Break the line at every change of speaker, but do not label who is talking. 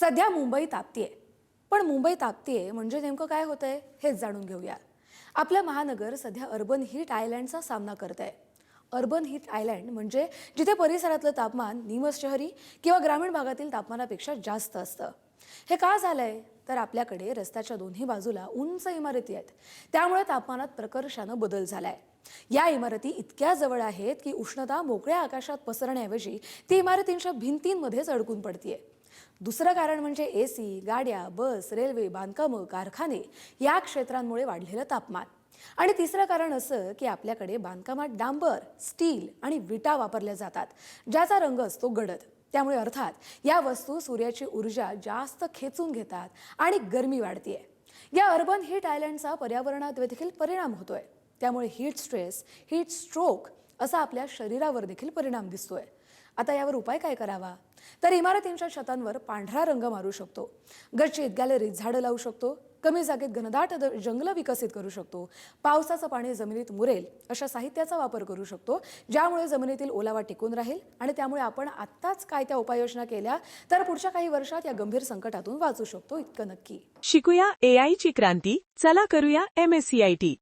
सध्या मुंबई तापतीये. पण मुंबई तापतीये म्हणजे नेमकं काय होतंय हेच जाणून घेऊया. आपलं महानगर सध्या अर्बन हीट आयलँडचा सामना करतंय. अर्बन हीट आयलँड म्हणजे जिथे परिसरातलं तापमान निमस शहरी किंवा ग्रामीण भागातील तापमानापेक्षा जास्त असतं. हे का झालंय तर आपल्याकडे रस्त्याच्या दोन्ही बाजूला उंच इमारती आहेत. त्यामुळे तापमानात प्रकर्षानं बदल झालाय. या इमारती इतक्या जवळ आहेत की उष्णता मोकळ्या आकाशात पसरण्याऐवजी ती इमारतींच्या भिंतींमध्येच अडकून पडतीये. दुसरं कारण म्हणजे एसी, गाड्या, बस, रेल्वे, बांधकामं, कारखाने या क्षेत्रांमुळे वाढलेलं तापमान. आणि तिसरं कारण असं की आपल्याकडे बांधकामात डांबर, स्टील आणि विटा वापरल्या जातात, ज्याचा रंग असतो गडद. त्यामुळे अर्थात या वस्तू सूर्याची ऊर्जा जास्त खेचून घेतात आणि गरमी वाढतीये. या अर्बन हीट आयलँडचा पर्यावरणात देखील परिणाम होतोय. त्यामुळे हीट स्ट्रेस, हीट स्ट्रोक असा आपल्या शरीरावर देखील परिणाम दिसतोय. आता यावर उपाय काय करावा तर इमारतींच्या छतांवर पांढरा रंग मारू शकतो, गच्चीत गॅलरीत झाडं लावू शकतो, कमी जागेत घनदाट जंगलं विकसित करू शकतो, पावसाचं पाणी जमिनीत मुरेल अशा साहित्याचा वापर करू शकतो, ज्यामुळे जमिनीतील ओलावा टिकून राहील. आणि त्यामुळे आपण आत्ताच काय त्या उपाययोजना केल्या तर पुढच्या काही वर्षात या गंभीर संकटातून वाचू शकतो, इतकं नक्की.
शिकूया AI ची क्रांती. चला करूया MSCIT.